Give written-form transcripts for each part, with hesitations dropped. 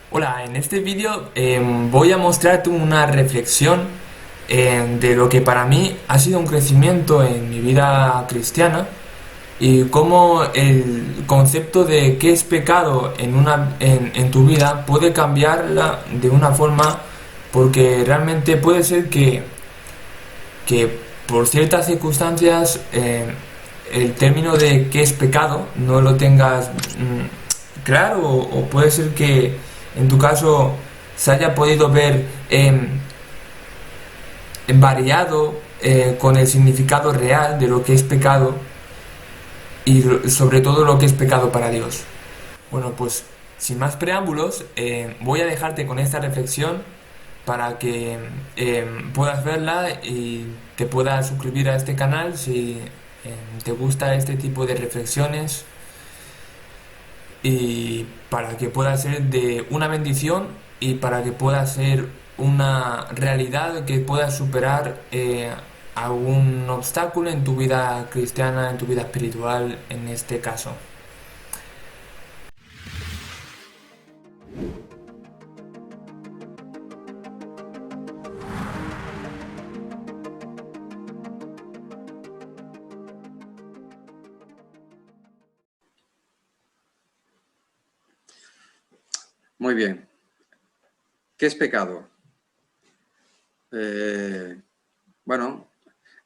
Hola, en este vídeo voy a mostrarte una reflexión de lo que para mí ha sido un crecimiento en mi vida cristiana y cómo el concepto de qué es pecado en tu vida puede cambiarla de una forma porque realmente puede ser que por ciertas circunstancias el término de qué es pecado no lo tengas claro o puede ser que en tu caso se haya podido ver variado con el significado real de lo que es pecado y sobre todo lo que es pecado para Dios. Bueno, pues sin más preámbulos, voy a dejarte con esta reflexión para que puedas verla y te puedas suscribir a este canal si te gusta este tipo de reflexiones y para que pueda ser de una bendición y para que pueda ser una realidad que puedas superar algún obstáculo en tu vida cristiana, en tu vida espiritual en este caso. Muy bien. ¿Qué es pecado? Eh, bueno,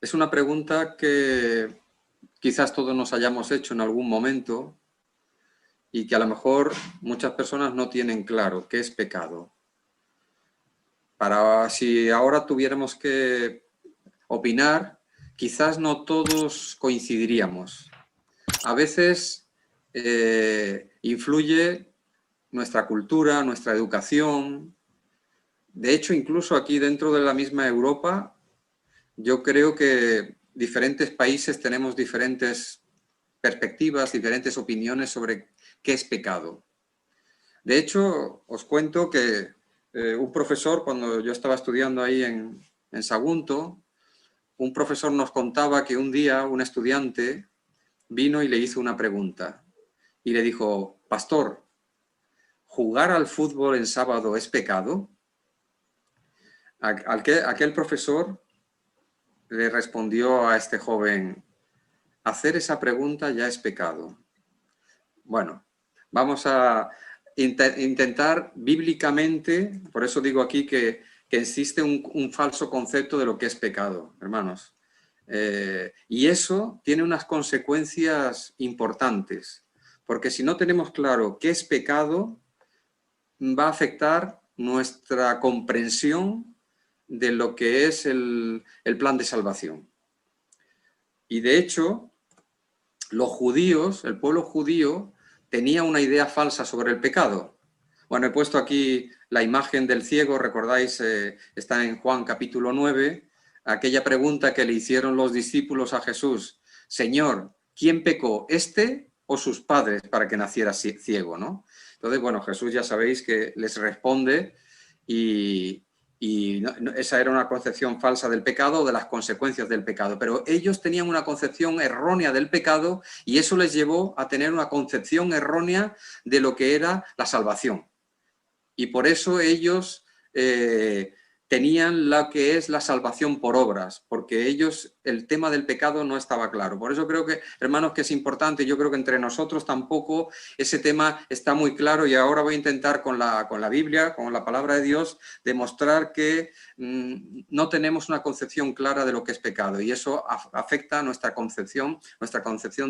es una pregunta que quizás todos nos hayamos hecho en algún momento y que a lo mejor muchas personas no tienen claro qué es pecado. Si ahora tuviéramos que opinar, quizás no todos coincidiríamos. A veces influye nuestra cultura, nuestra educación. De hecho, incluso aquí dentro de la misma Europa, yo creo que diferentes países tenemos diferentes perspectivas, diferentes opiniones sobre qué es pecado. De hecho, os cuento que un profesor, cuando yo estaba estudiando ahí en Sagunto, un profesor nos contaba que un día un estudiante vino y le hizo una pregunta y le dijo: pastor, ¿jugar al fútbol en sábado es pecado? Aquel profesor le respondió a este joven: hacer esa pregunta ya es pecado. Bueno, vamos a intentar bíblicamente, por eso digo aquí que existe un falso concepto de lo que es pecado, hermanos. Y eso tiene unas consecuencias importantes, porque si no tenemos claro qué es pecado, va a afectar nuestra comprensión de lo que es el plan de salvación. Y de hecho, los judíos, el pueblo judío, tenía una idea falsa sobre el pecado. Bueno, he puesto aquí la imagen del ciego, recordáis, está en Juan capítulo 9, aquella pregunta que le hicieron los discípulos a Jesús: Señor, ¿quién pecó, este o sus padres para que naciera ciego, ¿no? Entonces, bueno, Jesús ya sabéis que les responde y, esa era una concepción falsa del pecado o de las consecuencias del pecado, pero ellos tenían una concepción errónea del pecado y eso les llevó a tener una concepción errónea de lo que era la salvación. Y por eso ellos tenían lo que es la salvación por obras, porque ellos, el tema del pecado no estaba claro. Por eso creo que, hermanos, que es importante, yo creo que entre nosotros tampoco ese tema está muy claro, y ahora voy a intentar con la Biblia, con la palabra de Dios, demostrar que no tenemos una concepción clara de lo que es pecado, y eso afecta a nuestra concepción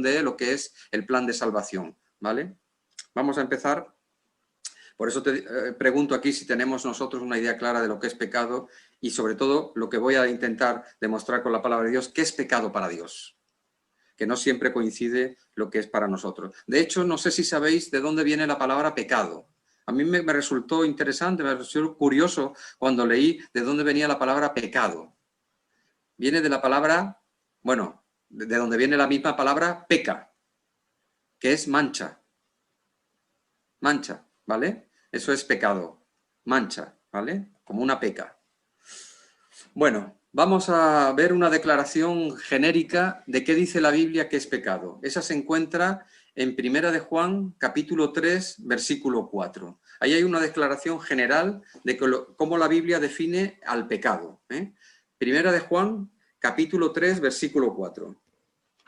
de lo que es el plan de salvación, ¿vale? Vamos a empezar. Por eso te pregunto aquí si tenemos nosotros una idea clara de lo que es pecado y, sobre todo, lo que voy a intentar demostrar con la palabra de Dios: ¿qué es pecado para Dios? Que no siempre coincide lo que es para nosotros. De hecho, no sé si sabéis de dónde viene la palabra pecado. A mí me resultó interesante, me resultó curioso cuando leí de dónde venía la palabra pecado. Viene de la palabra, bueno, de donde viene la misma palabra peca, que es mancha. Mancha, ¿vale? Eso es pecado, mancha, ¿vale? Como una peca. Bueno, vamos a ver una declaración genérica de qué dice la Biblia que es pecado. Esa se encuentra en Primera de Juan, capítulo 3, versículo 4. Ahí hay una declaración general de cómo la Biblia define al pecado. Primera de Juan, capítulo 3, versículo 4.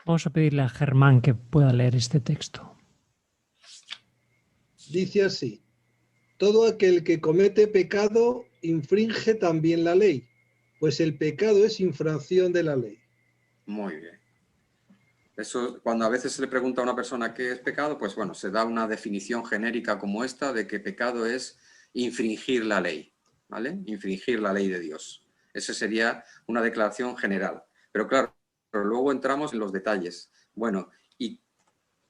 Vamos a pedirle a Germán que pueda leer este texto. Dice así: todo aquel que comete pecado infringe también la ley, pues el pecado es infracción de la ley. Muy bien. Eso, cuando a veces se le pregunta a una persona qué es pecado, pues bueno, se da una definición genérica como esta de que pecado es infringir la ley, ¿vale? Infringir la ley de Dios. Esa sería una declaración general. Pero claro, luego entramos en los detalles. Bueno, ¿y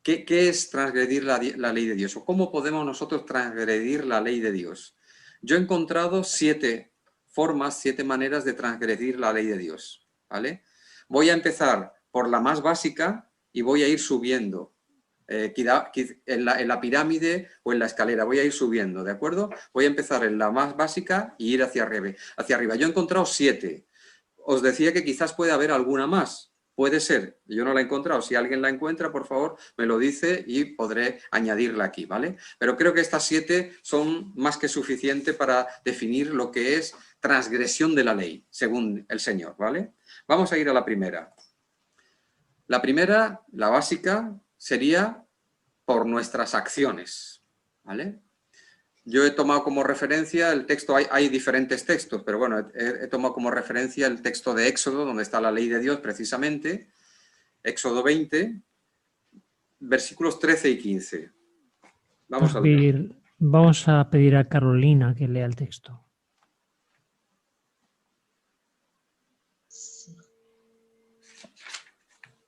qué es transgredir la ley de Dios? ¿O cómo podemos nosotros transgredir la ley de Dios? Yo he encontrado 7 formas, 7 maneras de transgredir la ley de Dios, ¿vale? Voy a empezar por la más básica y voy a ir subiendo. En la pirámide o en la escalera, voy a ir subiendo, ¿de acuerdo? Voy a empezar en la más básica y ir hacia arriba. Yo he encontrado 7. Os decía que quizás puede haber alguna más. Puede ser, yo no la he encontrado. Si alguien la encuentra, por favor, me lo dice y podré añadirla aquí, ¿vale? Pero creo que estas 7 son más que suficientes para definir lo que es transgresión de la ley, según el Señor, ¿vale? Vamos a ir a la primera. La primera, la básica, sería por nuestras acciones, ¿vale? Yo he tomado como referencia el texto, hay diferentes textos, pero bueno, he tomado como referencia el texto de Éxodo, donde está la ley de Dios precisamente, Éxodo 20, versículos 13 y 15. Vamos a pedir a Carolina que lea el texto.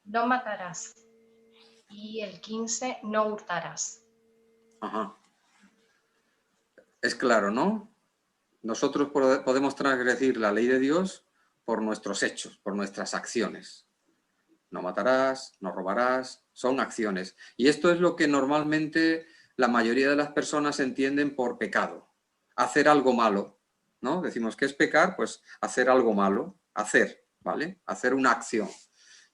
No matarás. Y el 15, no hurtarás. Ajá. Es claro, ¿no? Nosotros podemos transgredir la ley de Dios por nuestros hechos, por nuestras acciones. No matarás, no robarás, son acciones. Y esto es lo que normalmente la mayoría de las personas entienden por pecado. Hacer algo malo, ¿no? Decimos, ¿qué es pecar? Pues hacer algo malo, ¿vale? Hacer una acción.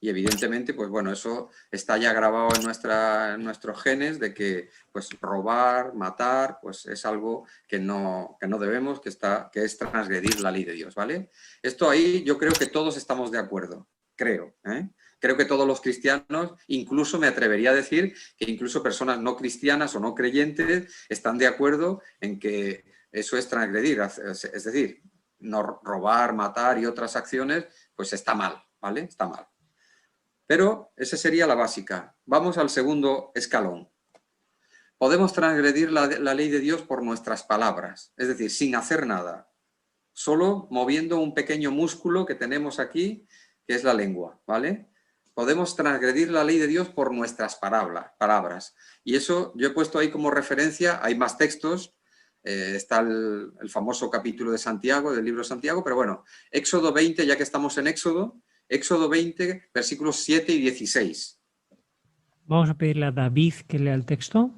Y evidentemente, pues bueno, eso está ya grabado en nuestros genes de que pues robar, matar, pues es algo que no debemos, que es transgredir la ley de Dios, ¿vale? Esto ahí yo creo que todos estamos de acuerdo, creo, ¿eh? Creo que todos los cristianos, incluso me atrevería a decir que incluso personas no cristianas o no creyentes están de acuerdo en que eso es transgredir, es decir, no robar, matar y otras acciones, pues está mal, ¿vale? Está mal. Pero esa sería la básica. Vamos al segundo escalón. Podemos transgredir la ley de Dios por nuestras palabras, es decir, sin hacer nada, solo moviendo un pequeño músculo que tenemos aquí, que es la lengua, ¿vale? Podemos transgredir la ley de Dios por nuestras palabras. Y eso yo he puesto ahí como referencia, hay más textos, está el famoso capítulo de Santiago, del libro de Santiago, pero bueno, Éxodo 20, ya que estamos en Éxodo 20, versículos 7 y 16. Vamos a pedirle a David que lea el texto.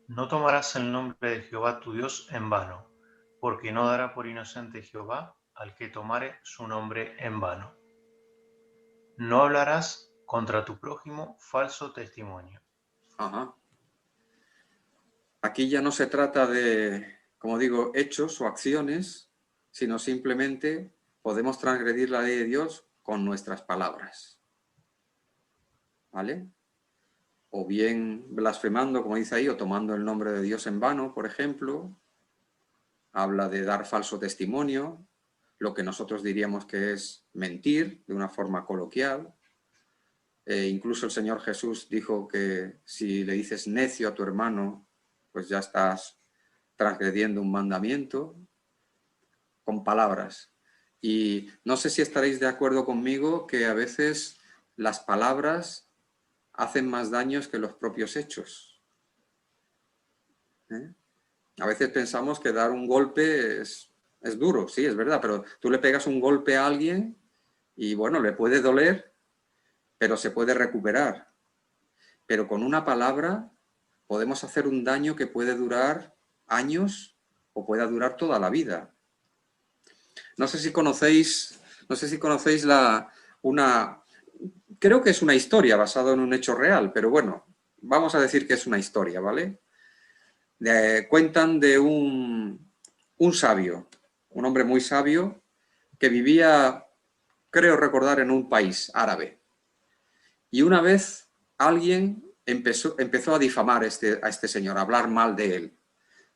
No tomarás el nombre de Jehová tu Dios en vano, porque no dará por inocente Jehová al que tomare su nombre en vano. No hablarás contra tu prójimo falso testimonio. Ajá. Aquí ya no se trata de, como digo, hechos o acciones, sino simplemente podemos transgredir la ley de Dios con nuestras palabras, ¿vale? O bien blasfemando, como dice ahí, o tomando el nombre de Dios en vano, por ejemplo. Habla de dar falso testimonio, lo que nosotros diríamos que es mentir de una forma coloquial. Incluso el Señor Jesús dijo que si le dices necio a tu hermano, pues ya estás transgrediendo un mandamiento con palabras. Y no sé si estaréis de acuerdo conmigo que a veces las palabras hacen más daños que los propios hechos. A veces pensamos que dar un golpe es duro, sí, es verdad, pero tú le pegas un golpe a alguien y bueno, le puede doler, pero se puede recuperar. Pero con una palabra podemos hacer un daño que puede durar años o pueda durar toda la vida. No sé si conocéis creo que es una historia basada en un hecho real, pero bueno, vamos a decir que es una historia, ¿vale? Cuentan de un sabio, un hombre muy sabio que vivía, creo recordar, en un país árabe. Y una vez alguien empezó a difamar a este señor, a hablar mal de él.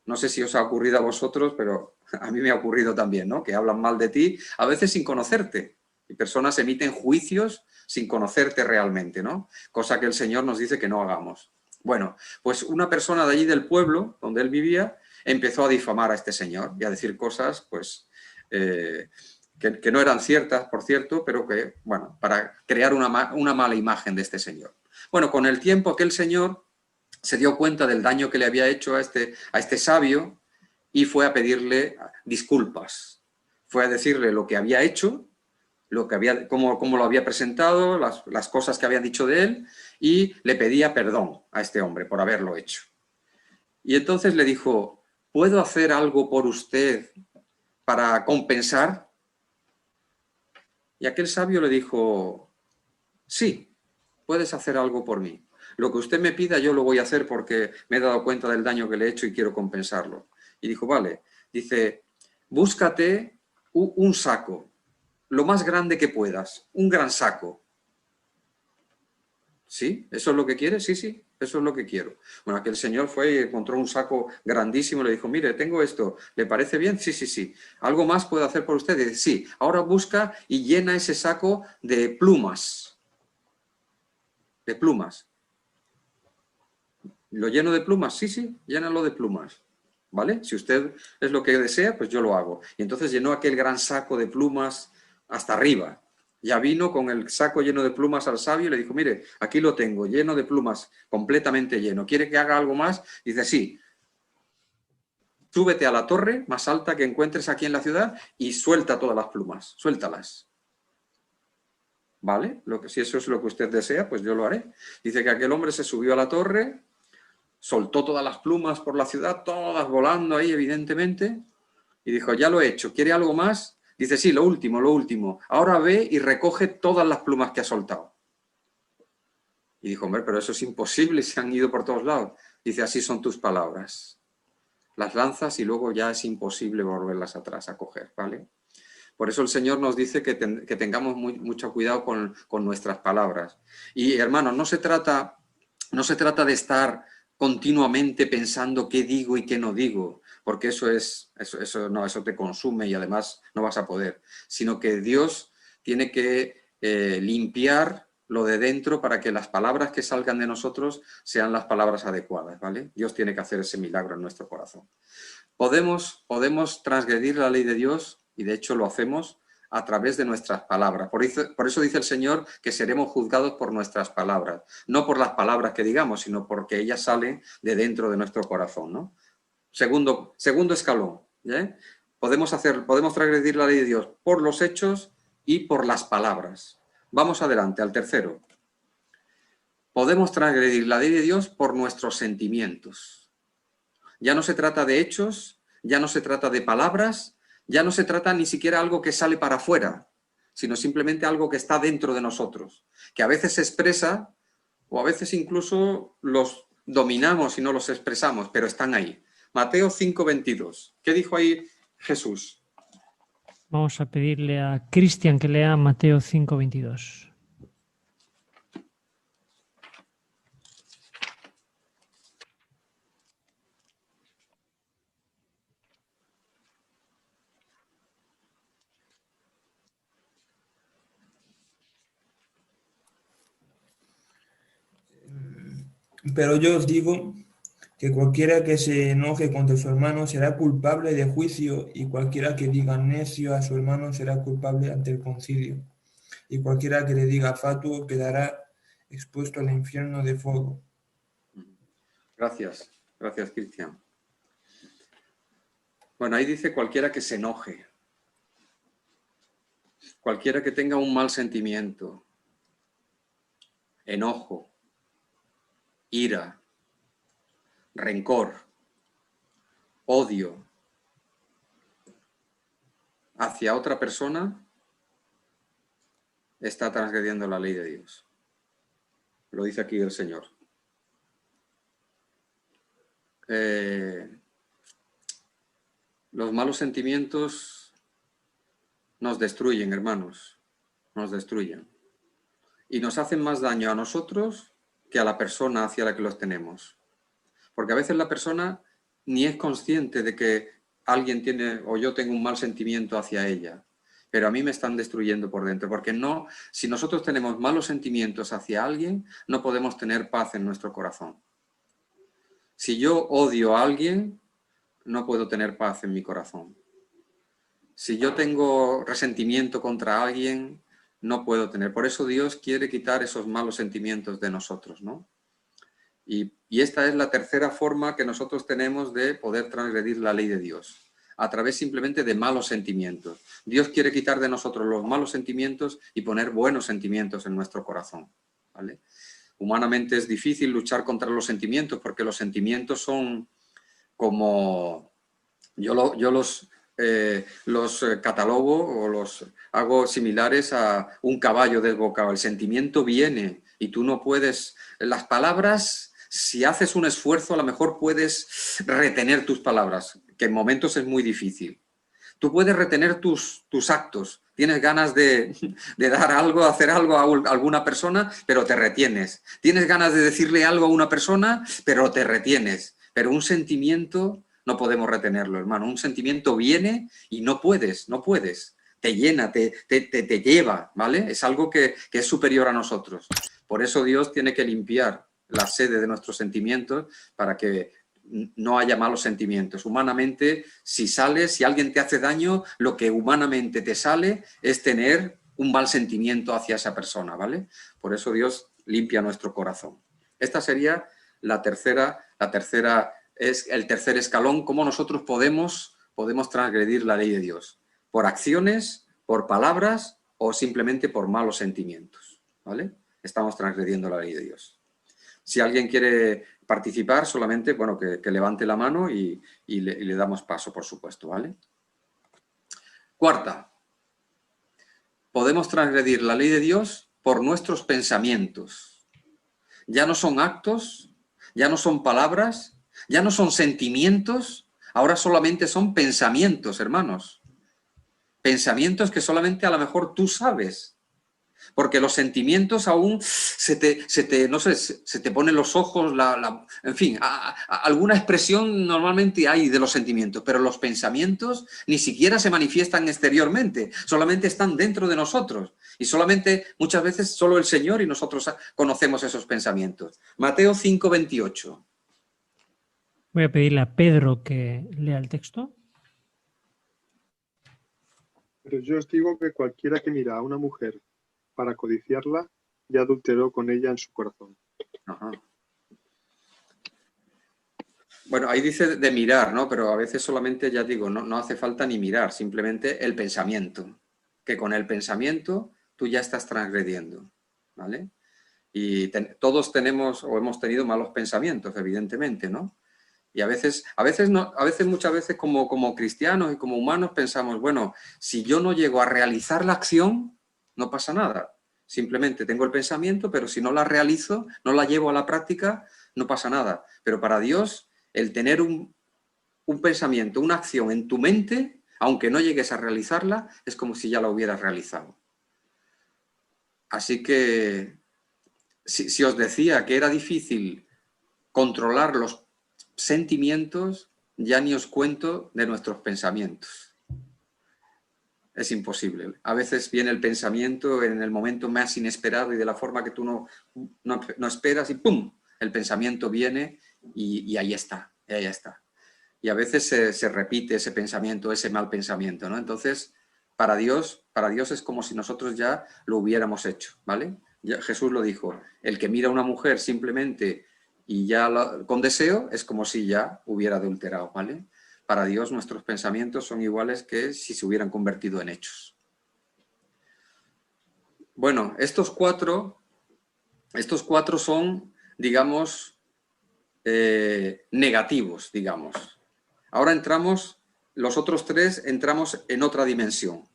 No sé si os ha ocurrido a vosotros, pero a mí me ha ocurrido también, ¿no? Que hablan mal de ti, a veces sin conocerte. Y personas emiten juicios sin conocerte realmente, ¿no? Cosa que el Señor nos dice que no hagamos. Bueno, pues una persona de allí del pueblo, donde él vivía, empezó a difamar a este señor y a decir cosas, pues, que no eran ciertas, por cierto, pero que, bueno, para crear una mala imagen de este señor. Bueno, con el tiempo aquel señor se dio cuenta del daño que le había hecho a este sabio y fue a pedirle disculpas. Fue a decirle lo que había hecho, cómo lo había presentado, las cosas que habían dicho de él, y le pedía perdón a este hombre por haberlo hecho. Y entonces le dijo, ¿puedo hacer algo por usted para compensar? Y aquel sabio le dijo, sí, puedes hacer algo por mí. Lo que usted me pida yo lo voy a hacer porque me he dado cuenta del daño que le he hecho y quiero compensarlo. Y dijo, vale. Dice, búscate un saco, lo más grande que puedas, un gran saco. ¿Sí? ¿Eso es lo que quieres? Sí, sí, eso es lo que quiero. Bueno, aquel señor fue y encontró un saco grandísimo y le dijo, mire, tengo esto, ¿le parece bien? Sí, sí, sí. ¿Algo más puedo hacer por usted? Y dice, sí, ahora busca y llena ese saco de plumas. De plumas. ¿Lo lleno de plumas? Sí, sí, llénalo de plumas. ¿Vale? Si usted es lo que desea, pues yo lo hago. Y entonces llenó aquel gran saco de plumas hasta arriba. Ya vino con el saco lleno de plumas al sabio y le dijo, mire, aquí lo tengo, lleno de plumas, completamente lleno. ¿Quiere que haga algo más? Dice, sí. Súbete a la torre más alta que encuentres aquí en la ciudad y suelta todas las plumas, suéltalas. ¿Vale? Si eso es lo que usted desea, pues yo lo haré. Dice que aquel hombre se subió a la torre, soltó todas las plumas por la ciudad, todas volando ahí, evidentemente, y dijo, ya lo he hecho, ¿quiere algo más? Dice, sí, lo último, lo último. Ahora ve y recoge todas las plumas que ha soltado. Y dijo, hombre, pero eso es imposible, se han ido por todos lados. Dice, así son tus palabras. Las lanzas y luego ya es imposible volverlas atrás a coger, ¿vale? Por eso el Señor nos dice que tengamos mucho cuidado con nuestras palabras. Y hermanos, no se trata de estar continuamente pensando qué digo y qué no digo, porque eso te consume y además no vas a poder, sino que Dios tiene que limpiar lo de dentro para que las palabras que salgan de nosotros sean las palabras adecuadas, ¿vale? Dios tiene que hacer ese milagro en nuestro corazón. Podemos transgredir la ley de Dios, y de hecho lo hacemos, a través de nuestras palabras. Por eso dice el Señor que seremos juzgados por nuestras palabras, no por las palabras que digamos, sino porque ellas salen de dentro de nuestro corazón, ¿no? Segundo escalón, ¿eh? Podemos transgredir la ley de Dios por los hechos y por las palabras. Vamos adelante, al tercero. Podemos transgredir la ley de Dios por nuestros sentimientos. Ya no se trata de hechos, ya no se trata de palabras, ya no se trata ni siquiera algo que sale para afuera, sino simplemente algo que está dentro de nosotros, que a veces se expresa o a veces incluso los dominamos y no los expresamos, pero están ahí. Mateo 5:22. ¿Qué dijo ahí Jesús? Vamos a pedirle a Cristian que lea Mateo 5:22. Pero yo os digo que cualquiera que se enoje contra su hermano será culpable de juicio, y cualquiera que diga necio a su hermano será culpable ante el concilio, y cualquiera que le diga fatuo quedará expuesto al infierno de fuego. Gracias, Cristian. Bueno, ahí dice cualquiera que se enoje, cualquiera que tenga un mal sentimiento, enojo, ira, rencor, odio hacia otra persona, está transgrediendo la ley de Dios. Lo dice aquí el Señor. Los malos sentimientos nos destruyen, hermanos, nos destruyen. Y nos hacen más daño a nosotros que a la persona hacia la que los tenemos. Porque a veces la persona ni es consciente de que alguien tiene o yo tengo un mal sentimiento hacia ella, pero a mí me están destruyendo por dentro. Porque no, si nosotros tenemos malos sentimientos hacia alguien, no podemos tener paz en nuestro corazón. Si yo odio a alguien, no puedo tener paz en mi corazón. Si yo tengo resentimiento contra alguien, no puedo tener. Por eso Dios quiere quitar esos malos sentimientos de nosotros, ¿no? Y esta es la tercera forma que nosotros tenemos de poder transgredir la ley de Dios, a través simplemente de malos sentimientos. Dios quiere quitar de nosotros los malos sentimientos y poner buenos sentimientos en nuestro corazón, ¿vale? Humanamente es difícil luchar contra los sentimientos porque los sentimientos son como... Yo los catalogo o los hago similares a un caballo desbocado. El sentimiento viene y tú no puedes... Las palabras, si haces un esfuerzo, a lo mejor puedes retener tus palabras, que en momentos es muy difícil. Tú puedes retener tus actos. Tienes ganas de dar algo, hacer algo a alguna persona, pero te retienes. Tienes ganas de decirle algo a una persona, pero te retienes. Pero un sentimiento no podemos retenerlo, hermano. Un sentimiento viene y no puedes. Te llena, te lleva, ¿vale? Es algo que es superior a nosotros. Por eso Dios tiene que limpiar la sede de nuestros sentimientos para que no haya malos sentimientos. Humanamente, si alguien te hace daño, lo que humanamente te sale es tener un mal sentimiento hacia esa persona, ¿vale? Por eso Dios limpia nuestro corazón. Esta sería es el tercer escalón, cómo nosotros podemos transgredir la ley de Dios. Por acciones, por palabras o simplemente por malos sentimientos, ¿vale? Estamos transgrediendo la ley de Dios. Si alguien quiere participar, solamente, bueno, que levante la mano y le damos paso, por supuesto, ¿vale? Cuarta, podemos transgredir la ley de Dios por nuestros pensamientos. Ya no son actos, ya no son palabras, ya no son sentimientos, ahora solamente son pensamientos, hermanos. Pensamientos que solamente a lo mejor tú sabes. Porque los sentimientos aún se te ponen los ojos, en fin, alguna expresión normalmente hay de los sentimientos, pero los pensamientos ni siquiera se manifiestan exteriormente, solamente están dentro de nosotros. Y solamente, muchas veces, solo el Señor y nosotros conocemos esos pensamientos. Mateo 5:28. Voy a pedirle a Pedro que lea el texto. Pero yo os digo que cualquiera que mira a una mujer para codiciarla, ya adulteró con ella en su corazón. Ajá. Bueno, ahí dice de mirar, ¿no? Pero a veces solamente, ya digo, no hace falta ni mirar, simplemente el pensamiento. Que con el pensamiento tú ya estás transgrediendo, ¿vale? Y todos tenemos o hemos tenido malos pensamientos, evidentemente, ¿no? Y muchas veces como cristianos y como humanos pensamos, bueno, si yo no llego a realizar la acción, no pasa nada. Simplemente tengo el pensamiento, pero si no la realizo, no la llevo a la práctica, no pasa nada. Pero para Dios, el tener un pensamiento, una acción en tu mente, aunque no llegues a realizarla, es como si ya la hubieras realizado. Así que, si os decía que era difícil controlar los sentimientos, ya ni os cuento de nuestros pensamientos. Es imposible. A veces viene el pensamiento en el momento más inesperado y de la forma que tú no esperas y ¡pum! El pensamiento viene y ahí está, Y a veces se repite ese pensamiento, ese mal pensamiento, ¿no? Entonces, para Dios es como si nosotros ya lo hubiéramos hecho, ¿vale? Jesús lo dijo, el que mira a una mujer simplemente y ya con deseo es como si ya hubiera adulterado, ¿vale? Para Dios nuestros pensamientos son iguales que si se hubieran convertido en hechos. Bueno, estos cuatro son, digamos, negativos, digamos. Ahora los otros tres entramos en otra dimensión,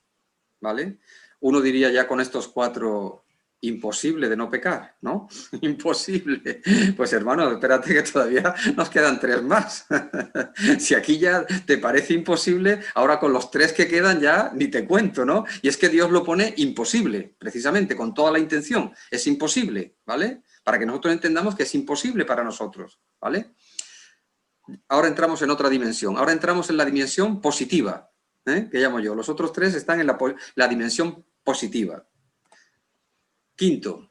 ¿vale? uno diría ya con estos 4, imposible de no pecar, ¿no? Imposible. Pues hermano, espérate que todavía nos quedan 3 más. Si aquí ya te parece imposible, ahora con los 3 que quedan ya ni te cuento, ¿no? Y es que Dios lo pone imposible, precisamente, con toda la intención. Es imposible, ¿vale? Para que nosotros entendamos que es imposible para nosotros, ¿vale? Ahora entramos en otra dimensión. Ahora entramos en la dimensión positiva, que llamo yo. Los otros 3 están en la dimensión positiva. Quinto,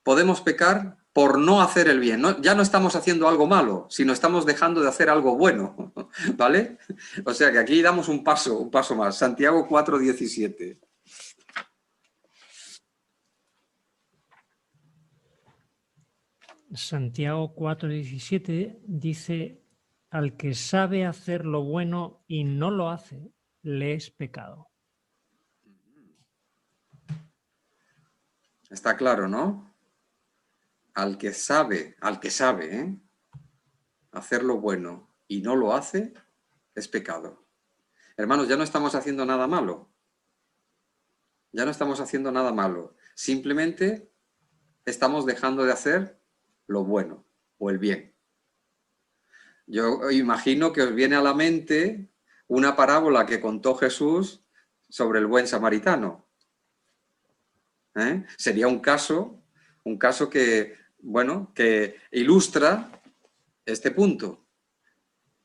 podemos pecar por no hacer el bien. Ya no estamos haciendo algo malo, sino estamos dejando de hacer algo bueno, ¿vale? O sea que aquí damos un paso más. Santiago 4:17. Santiago 4:17 dice, al que sabe hacer lo bueno y no lo hace, le es pecado. Está claro, ¿no? Al que sabe, hacer lo bueno y no lo hace, es pecado. Hermanos, ya no estamos haciendo nada malo. Ya no estamos haciendo nada malo. Simplemente estamos dejando de hacer lo bueno o el bien. Yo imagino que os viene a la mente una parábola que contó Jesús sobre el buen samaritano. Sería un caso que, bueno, que ilustra este punto.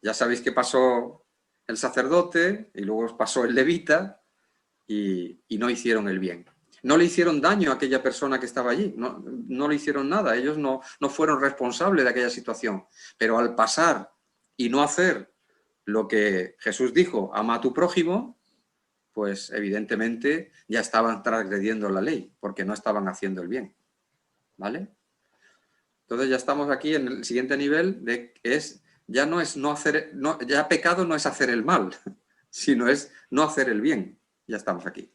Ya sabéis que pasó el sacerdote y luego pasó el levita y no hicieron el bien. No le hicieron daño a aquella persona que estaba allí, no le hicieron nada, ellos no fueron responsables de aquella situación. Pero al pasar y no hacer lo que Jesús dijo, ama a tu prójimo, pues evidentemente ya estaban transgrediendo la ley, porque no estaban haciendo el bien. ¿Vale? Entonces ya estamos aquí en el siguiente nivel, ya pecado no es hacer el mal, sino es no hacer el bien. Ya estamos aquí.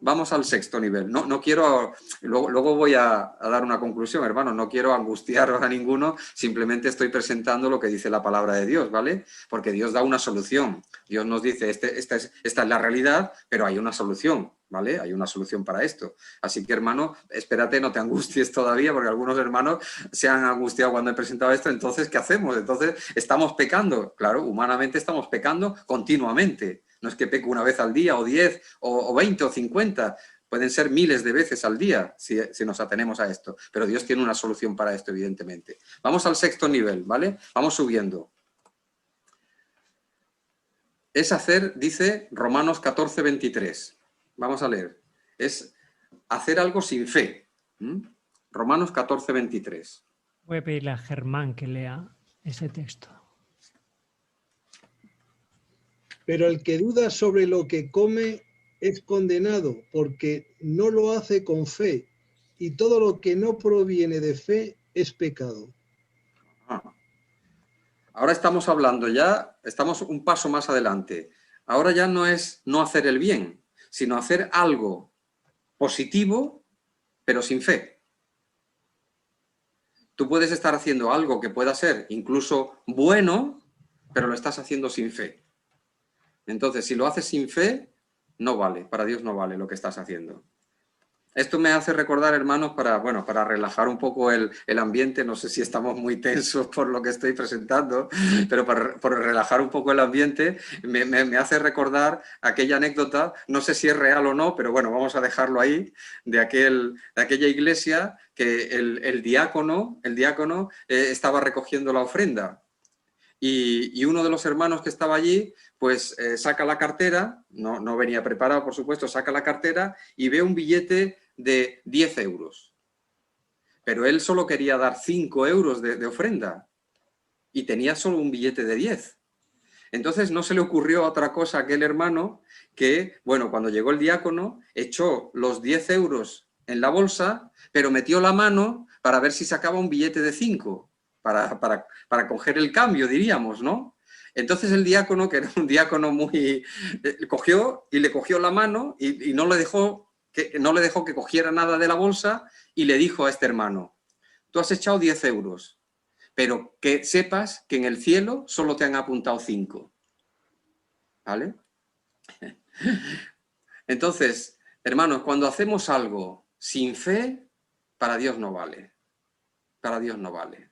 Vamos al 6.º nivel. No quiero, luego voy a dar una conclusión, hermanos, no quiero angustiaros a ninguno, simplemente estoy presentando lo que dice la palabra de Dios, ¿vale? Porque Dios da una solución. Dios nos dice, esta es la realidad, pero hay una solución, ¿vale? Hay una solución para esto. Así que, hermano, espérate, no te angusties todavía, porque algunos hermanos se han angustiado cuando he presentado esto. Entonces, ¿qué hacemos? Entonces, estamos pecando. Claro, humanamente estamos pecando continuamente. No es que peco una vez al día, o 10, o 20, o 50. Pueden ser miles de veces al día si nos atenemos a esto. Pero Dios tiene una solución para esto, evidentemente. Vamos al 6.º nivel, ¿vale? Vamos subiendo. Es hacer, dice Romanos 14:23. Vamos a leer. Es hacer algo sin fe. Romanos 14:23. Voy a pedirle a Germán que lea ese texto. Pero el que duda sobre lo que come es condenado, porque no lo hace con fe, y todo lo que no proviene de fe es pecado. Ahora estamos hablando ya, estamos un paso más adelante. Ahora ya no es no hacer el bien, sino hacer algo positivo, pero sin fe. Tú puedes estar haciendo algo que pueda ser incluso bueno, pero lo estás haciendo sin fe. Entonces, si lo haces sin fe, no vale, para Dios no vale lo que estás haciendo. Esto me hace recordar, hermanos, para relajar un poco el ambiente, no sé si estamos muy tensos por lo que estoy presentando, pero por relajar un poco el ambiente, me hace recordar aquella anécdota, no sé si es real o no, pero bueno, vamos a dejarlo ahí, de aquella iglesia que el diácono estaba recogiendo la ofrenda. Y uno de los hermanos que estaba allí, pues saca la cartera, no venía preparado, por supuesto, saca la cartera y ve un billete de 10 euros. Pero él solo quería dar 5 euros de ofrenda y tenía solo un billete de 10. Entonces no se le ocurrió otra cosa a aquel hermano que, bueno, cuando llegó el diácono, echó los 10 euros en la bolsa, pero metió la mano para ver si sacaba un billete de 5. Para coger el cambio, diríamos, ¿no? Entonces el diácono, que era un diácono muy... cogió la mano y no le dejó que cogiera nada de la bolsa y le dijo a este hermano, tú has echado 10 euros, pero que sepas que en el cielo solo te han apuntado 5. ¿Vale? Entonces, Hermanos, cuando hacemos algo sin fe, para Dios no vale. Para Dios no vale.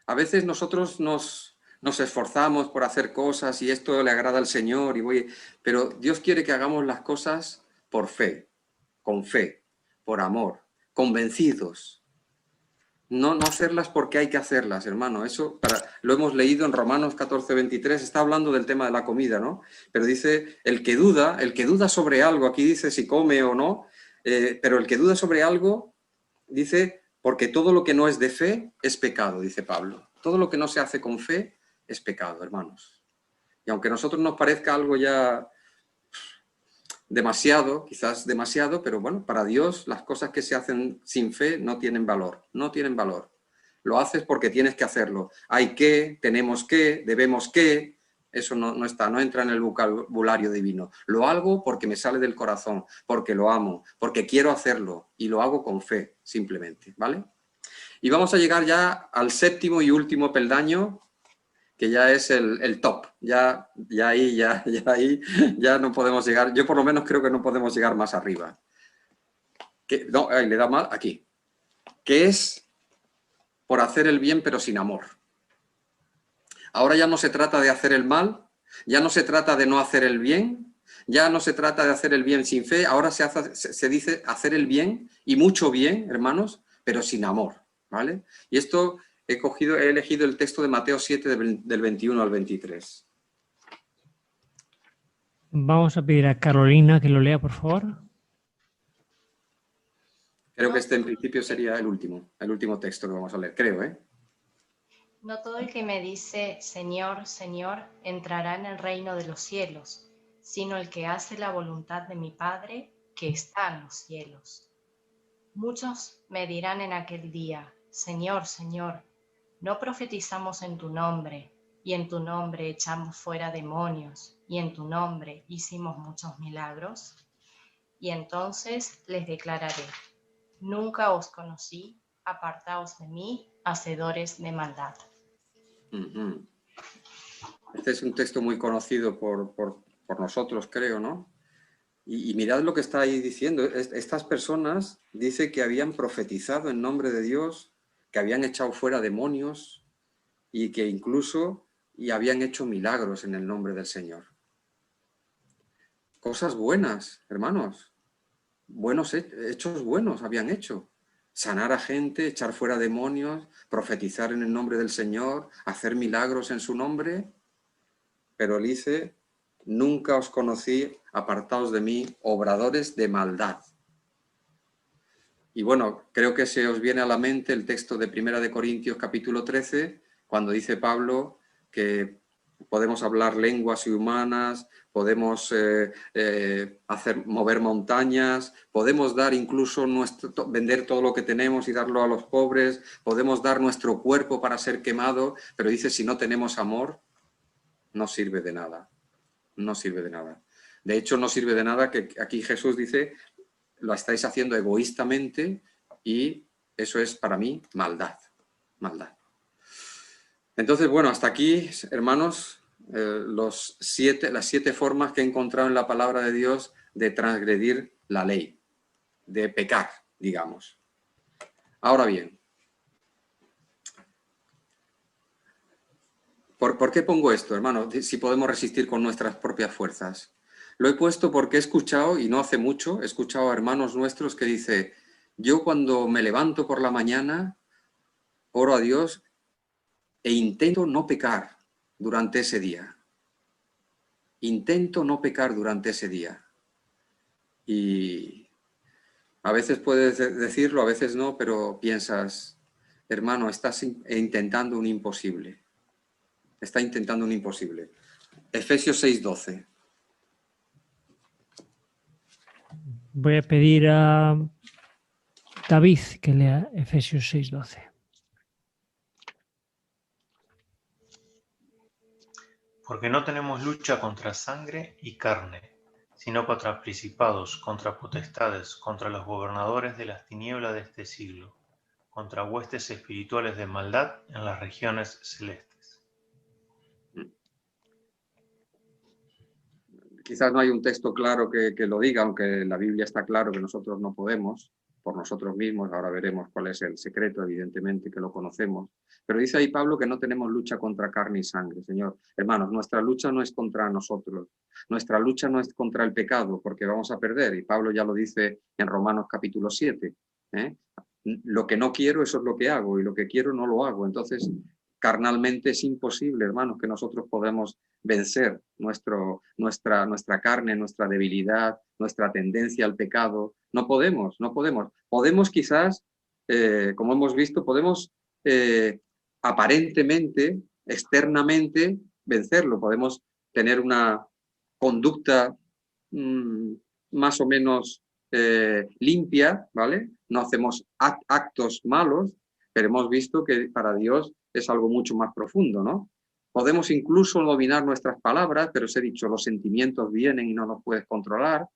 A veces nosotros nos esforzamos por hacer cosas y esto le agrada al Señor, pero Dios quiere que hagamos las cosas por fe, con fe, por amor, convencidos. No hacerlas porque hay que hacerlas, hermano. Eso lo hemos leído en Romanos 14:23, está hablando del tema de la comida, ¿no? Pero dice, el que duda sobre algo, aquí dice si come o no, pero el que duda sobre algo, dice, porque todo lo que no es de fe es pecado, dice Pablo. Todo lo que no se hace con fe es pecado, hermanos. Y aunque a nosotros nos parezca algo ya demasiado, quizás demasiado, pero bueno, para Dios las cosas que se hacen sin fe no tienen valor, no tienen valor. Lo haces porque tienes que hacerlo. Hay que, tenemos que, debemos que, eso no está, no entra en el vocabulario divino. Lo hago porque me sale del corazón, porque lo amo, porque quiero hacerlo y lo hago con fe, simplemente, ¿vale? Y vamos a llegar ya al séptimo y último peldaño, que ya es el top, ya ahí no podemos llegar, yo por lo menos creo que no podemos llegar más arriba. No, ahí le da mal, aquí. Que es por hacer el bien pero sin amor. Ahora ya no se trata de hacer el mal, ya no se trata de no hacer el bien, ya no se trata de hacer el bien sin fe, ahora se dice hacer el bien y mucho bien, hermanos, pero sin amor, ¿vale? Y esto he elegido el texto de Mateo 7 del 21 al 23. Vamos a pedir a Carolina que lo lea, por favor. Creo que este en principio sería el último texto que vamos a leer, creo, ¿eh? No todo el que me dice Señor, Señor, entrará en el reino de los cielos, sino el que hace la voluntad de mi Padre que está en los cielos. Muchos me dirán en aquel día, Señor, Señor, ¿no profetizamos en tu nombre, y en tu nombre echamos fuera demonios, y en tu nombre hicimos muchos milagros? Y entonces les declararé, nunca os conocí, apartaos de mí, hacedores de maldad. Este es un texto muy conocido por nosotros, creo, ¿no? Y mirad lo que está ahí diciendo. Estas personas dice que habían profetizado en nombre de Dios, que habían echado fuera demonios y que incluso habían hecho milagros en el nombre del Señor. Cosas buenas, hermanos. Hechos buenos habían hecho. Sanar a gente, echar fuera demonios, profetizar en el nombre del Señor, hacer milagros en su nombre. Pero él dice, nunca os conocí, apartaos de mí, obradores de maldad. Y bueno, creo que se os viene a la mente el texto de 1 Corintios capítulo 13, cuando dice Pablo que podemos hablar lenguas humanas, podemos mover montañas, podemos dar incluso vender todo lo que tenemos y darlo a los pobres, podemos dar nuestro cuerpo para ser quemado, pero dice, si no tenemos amor, no sirve de nada. No sirve de nada. De hecho, no sirve de nada que aquí Jesús dice, lo estáis haciendo egoístamente y eso es para mí maldad. Maldad. Entonces, bueno, hasta aquí, hermanos, las 7 formas que he encontrado en la palabra de Dios de transgredir la ley, de pecar, digamos. Ahora bien, ¿por qué pongo esto, hermano? Si podemos resistir con nuestras propias fuerzas. Lo he puesto porque he escuchado, y no hace mucho, he escuchado a hermanos nuestros que dice, yo cuando me levanto por la mañana, oro a Dios e intento no pecar durante ese día. Intento no pecar durante ese día. Y a veces puedes decirlo, a veces no, pero piensas, hermano, estás intentando un imposible. Está intentando un imposible. Efesios 6:12. Voy a pedir a David que lea Efesios 6:12. Porque no tenemos lucha contra sangre y carne, sino contra principados, contra potestades, contra los gobernadores de las tinieblas de este siglo, contra huestes espirituales de maldad en las regiones celestes. quizás no hay un texto claro que lo diga, aunque en la Biblia está claro que nosotros no podemos por nosotros mismos. Ahora veremos cuál es el secreto, evidentemente, que lo conocemos. Pero dice ahí Pablo que no tenemos lucha contra carne y sangre, Señor. Hermanos, nuestra lucha no es contra nosotros. Nuestra lucha no es contra el pecado, porque vamos a perder. Y Pablo ya lo dice en Romanos capítulo 7. Lo que no quiero, eso es lo que hago, y lo que quiero no lo hago. Entonces, carnalmente es imposible, hermanos, que nosotros podamos vencer nuestra carne, nuestra debilidad, nuestra tendencia al pecado. No podemos. Podemos quizás, como hemos visto, podemos aparentemente, externamente, vencerlo. Podemos tener una conducta más o menos limpia, ¿vale? No hacemos actos malos, pero hemos visto que para Dios es algo mucho más profundo, ¿no? Podemos incluso dominar nuestras palabras, pero os he dicho, los sentimientos vienen y no los puedes controlar,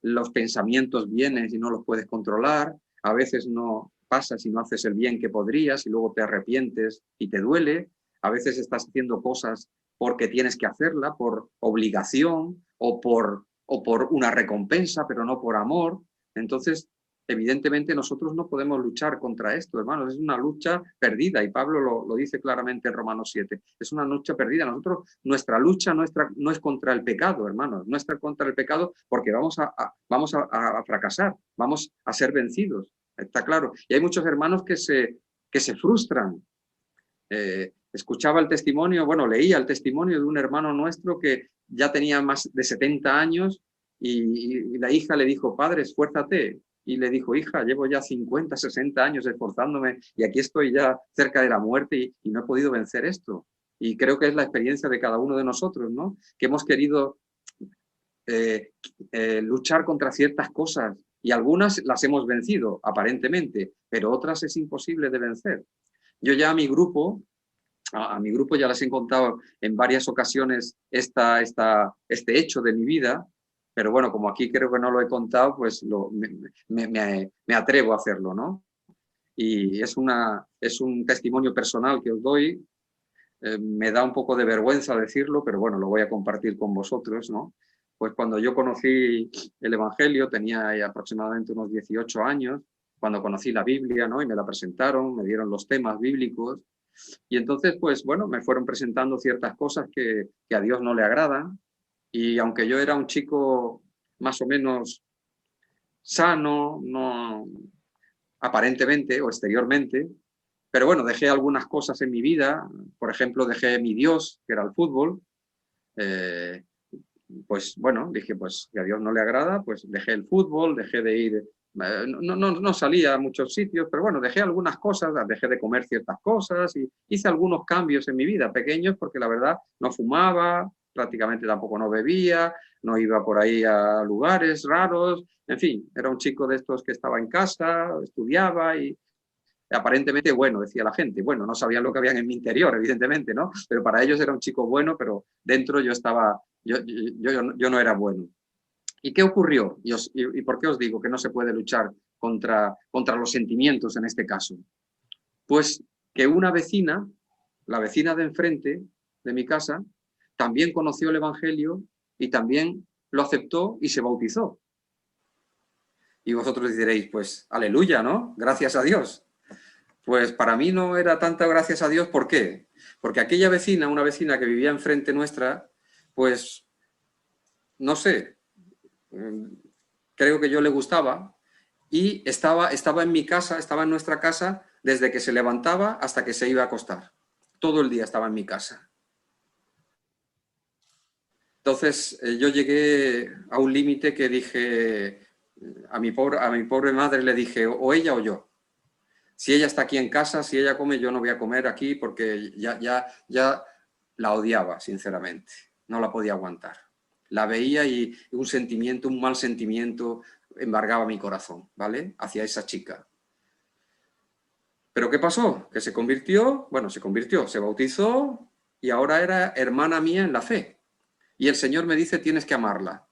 los pensamientos vienen y no los puedes controlar, a veces no pasa si no haces el bien que podrías y luego te arrepientes y te duele, a veces estás haciendo cosas porque tienes que hacerla, por obligación o por una recompensa, pero no por amor. Entonces, evidentemente nosotros no podemos luchar contra esto, hermanos, es una lucha perdida, y Pablo lo dice claramente en Romanos 7, es una lucha perdida. Nuestra lucha no es contra el pecado, hermanos, no es contra el pecado, porque vamos a fracasar, vamos a ser vencidos, está claro. Y hay muchos hermanos que se frustran. Escuchaba el testimonio, leía el testimonio de un hermano nuestro que ya tenía más de 70 años y la hija le dijo: padre, esfuérzate. Y le dijo: hija, llevo ya 50, 60 años esforzándome y aquí estoy ya cerca de la muerte y no he podido vencer esto. Y creo que es la experiencia de cada uno de nosotros, ¿no? Que hemos querido luchar contra ciertas cosas y algunas las hemos vencido, aparentemente, pero otras es imposible de vencer. Yo ya a mi grupo ya les he contado en varias ocasiones este hecho de mi vida, pero bueno, como aquí creo que no lo he contado, pues me atrevo a hacerlo, ¿no? Y es un testimonio personal que os doy. Me da un poco de vergüenza decirlo, pero bueno, lo voy a compartir con vosotros, ¿no? Pues cuando yo conocí el Evangelio, tenía aproximadamente unos 18 años, cuando conocí la Biblia, ¿no? Y me la presentaron, me dieron los temas bíblicos, y entonces, pues bueno, me fueron presentando ciertas cosas que a Dios no le agradan. Y aunque yo era un chico más o menos sano, no aparentemente o exteriormente, pero bueno, dejé algunas cosas en mi vida. Por ejemplo, dejé mi Dios, que era el fútbol. Pues bueno, dije, pues que a Dios no le agrada, pues dejé el fútbol, dejé de ir, no salía a muchos sitios, pero bueno, dejé algunas cosas, dejé de comer ciertas cosas y hice algunos cambios en mi vida, pequeños, porque la verdad no fumaba, prácticamente tampoco no bebía, no iba por ahí a lugares raros, en fin, era un chico de estos que estaba en casa, estudiaba y aparentemente bueno, decía la gente. Bueno, no sabían lo que habían en mi interior, evidentemente, ¿no? Pero para ellos era un chico bueno, pero dentro yo estaba, yo no era bueno. ¿Y qué ocurrió? ¿Y por qué os digo que no se puede luchar contra los sentimientos en este caso? Pues que una vecina, la vecina de enfrente de mi casa, también conoció el Evangelio y también lo aceptó y se bautizó. Y vosotros diréis, pues, aleluya, ¿no? Gracias a Dios. Pues para mí no era tanta gracias a Dios. ¿Por qué? Porque aquella vecina, una vecina que vivía enfrente nuestra, pues, no sé, creo que yo le gustaba y estaba en mi casa, estaba en nuestra casa desde que se levantaba hasta que se iba a acostar. Todo el día estaba en mi casa. Entonces yo llegué a un límite que dije, a mi pobre madre le dije, o ella o yo. Si ella está aquí en casa, si ella come, yo no voy a comer aquí porque ya la odiaba, sinceramente. No la podía aguantar. La veía y un mal sentimiento embargaba mi corazón, ¿vale? Hacia esa chica. ¿Pero qué pasó? Que se convirtió, se bautizó y ahora era hermana mía en la fe. Y el Señor me dice, tienes que amarla.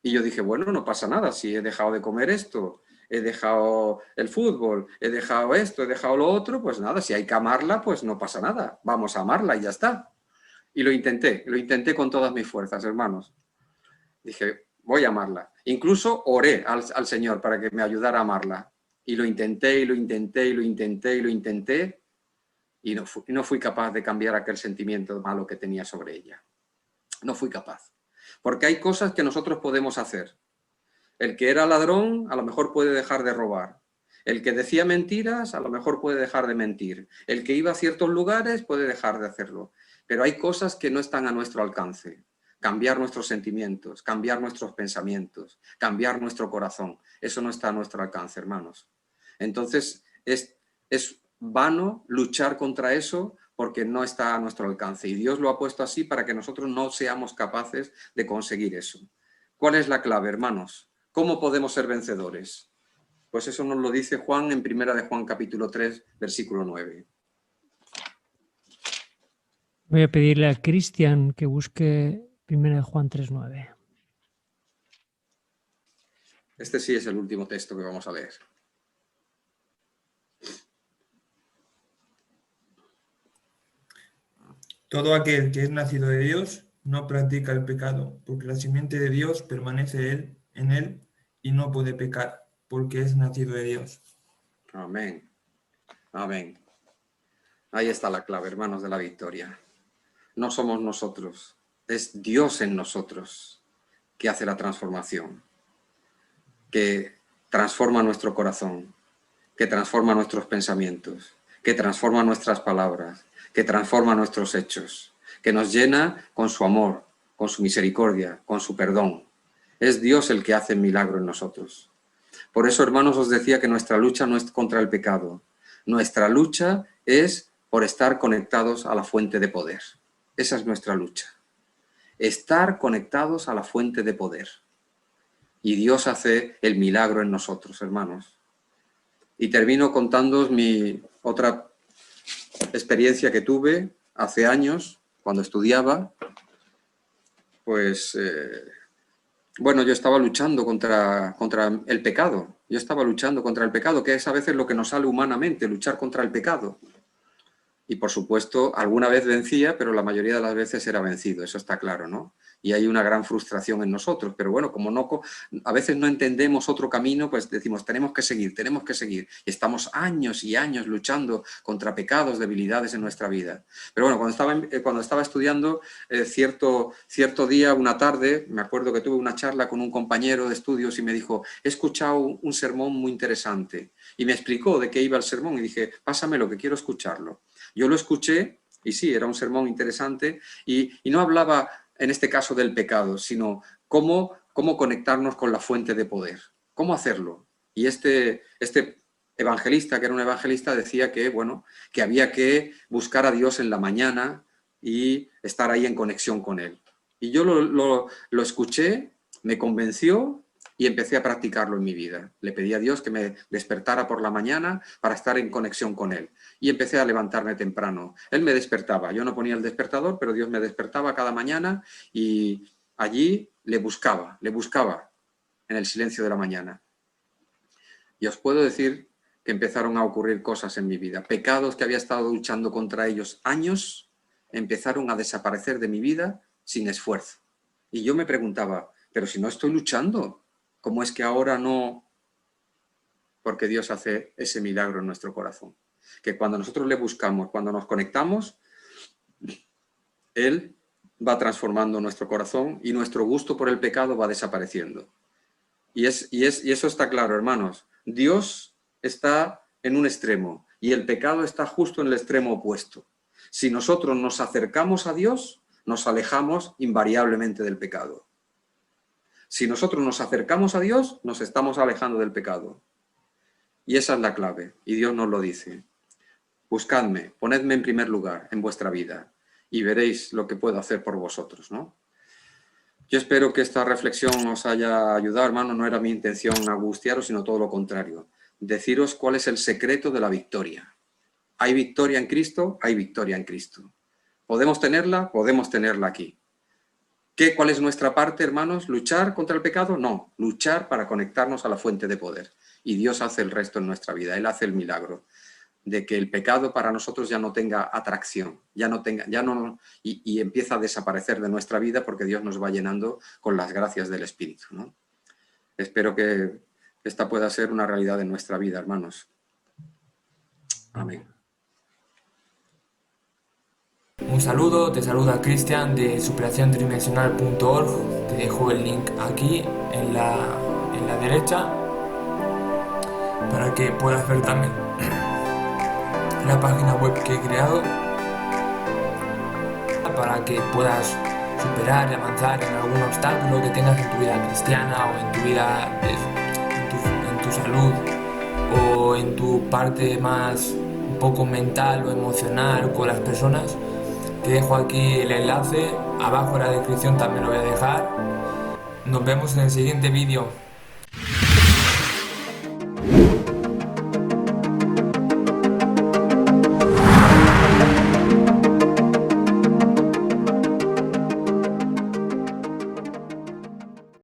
Y yo dije, bueno, no pasa nada, si he dejado de comer esto, he dejado el fútbol, he dejado esto, he dejado lo otro, pues nada, si hay que amarla, pues no pasa nada, vamos a amarla y ya está. Y lo intenté con todas mis fuerzas, hermanos. Dije, voy a amarla. Incluso oré al Señor para que me ayudara a amarla. Y lo intenté, y lo intenté, y lo intenté, y lo intenté, y no fui capaz de cambiar aquel sentimiento malo que tenía sobre ella. No fui capaz. Porque hay cosas que nosotros podemos hacer. El que era ladrón a lo mejor puede dejar de robar. El que decía mentiras a lo mejor puede dejar de mentir. El que iba a ciertos lugares puede dejar de hacerlo. Pero hay cosas que no están a nuestro alcance. Cambiar nuestros sentimientos, cambiar nuestros pensamientos, cambiar nuestro corazón. Eso no está a nuestro alcance, hermanos. Entonces es vano luchar contra eso porque no está a nuestro alcance. Y Dios lo ha puesto así para que nosotros no seamos capaces de conseguir eso. ¿Cuál es la clave, hermanos? ¿Cómo podemos ser vencedores? Pues eso nos lo dice Juan en 1 de Juan capítulo 3, versículo 9. Voy a pedirle a Cristian que busque 1 de Juan 3:9. Este sí es el último texto que vamos a leer. Todo aquel que es nacido de Dios no practica el pecado, porque la simiente de Dios permanece en él y no puede pecar, porque es nacido de Dios. Amén. Amén. Ahí está la clave, hermanos, de la victoria. No somos nosotros, es Dios en nosotros que hace la transformación, que transforma nuestro corazón, que transforma nuestros pensamientos, que transforma nuestras palabras, que transforma nuestros hechos, que nos llena con su amor, con su misericordia, con su perdón. Es Dios el que hace el milagro en nosotros. Por eso, hermanos, os decía que nuestra lucha no es contra el pecado. Nuestra lucha es por estar conectados a la fuente de poder. Esa es nuestra lucha. Estar conectados a la fuente de poder. Y Dios hace el milagro en nosotros, hermanos. Y termino contándoos mi otra experiencia que tuve hace años, cuando estudiaba. Pues, bueno, yo estaba luchando contra el pecado. Yo estaba luchando contra el pecado, que es a veces lo que nos sale humanamente, luchar contra el pecado. Y por supuesto, alguna vez vencía, pero la mayoría de las veces era vencido, eso está claro, ¿no? Y hay una gran frustración en nosotros, pero bueno, como a veces no entendemos otro camino, pues decimos, tenemos que seguir, tenemos que seguir. Y estamos años y años luchando contra pecados, debilidades en nuestra vida. Pero bueno, cuando estaba estudiando, cierto día, una tarde, me acuerdo que tuve una charla con un compañero de estudios y me dijo, he escuchado un sermón muy interesante. Y me explicó de qué iba el sermón y dije, pásamelo, que quiero escucharlo. Yo lo escuché y sí, era un sermón interesante y no hablaba en este caso del pecado, sino cómo conectarnos con la fuente de poder, cómo hacerlo. Y este evangelista, que era un evangelista, decía que, bueno, que había que buscar a Dios en la mañana y estar ahí en conexión con Él. Y yo lo escuché, me convenció y empecé a practicarlo en mi vida. Le pedí a Dios que me despertara por la mañana para estar en conexión con Él. Y empecé a levantarme temprano. Él me despertaba. Yo no ponía el despertador, pero Dios me despertaba cada mañana y allí le buscaba en el silencio de la mañana. Y os puedo decir que empezaron a ocurrir cosas en mi vida. Pecados que había estado luchando contra ellos años empezaron a desaparecer de mi vida sin esfuerzo. Y yo me preguntaba, pero si no estoy luchando, ¿cómo es que ahora no? Porque Dios hace ese milagro en nuestro corazón. Que cuando nosotros le buscamos, cuando nos conectamos, Él va transformando nuestro corazón y nuestro gusto por el pecado va desapareciendo. Y eso está claro, hermanos. Dios está en un extremo y el pecado está justo en el extremo opuesto. Si nosotros nos acercamos a Dios, nos alejamos invariablemente del pecado. Si nosotros nos acercamos a Dios, nos estamos alejando del pecado. Y esa es la clave, y Dios nos lo dice. Buscadme, ponedme en primer lugar en vuestra vida, y veréis lo que puedo hacer por vosotros, ¿no? Yo espero que esta reflexión os haya ayudado, hermano. No era mi intención angustiaros, sino todo lo contrario. Deciros cuál es el secreto de la victoria. ¿Hay victoria en Cristo? Hay victoria en Cristo. ¿Podemos tenerla? Podemos tenerla aquí. ¿Cuál es nuestra parte, hermanos? ¿Luchar contra el pecado? No, luchar para conectarnos a la fuente de poder. Y Dios hace el resto en nuestra vida, Él hace el milagro. de que el pecado para nosotros ya no tenga atracción, y empieza a desaparecer de nuestra vida porque Dios nos va llenando con las gracias del Espíritu, ¿no? Espero que esta pueda ser una realidad en nuestra vida, hermanos. Amén. Un saludo, te saluda Cristian de superaciontridimensional.org. Te dejo el link aquí en la derecha para que puedas ver también la página web que he creado para que puedas superar y avanzar en algún obstáculo que tengas en tu vida cristiana o en tu vida, en tu salud o en tu parte más un poco mental o emocional con las personas. Te dejo aquí el enlace, abajo en la descripción también lo voy a dejar. Nos vemos en el siguiente vídeo.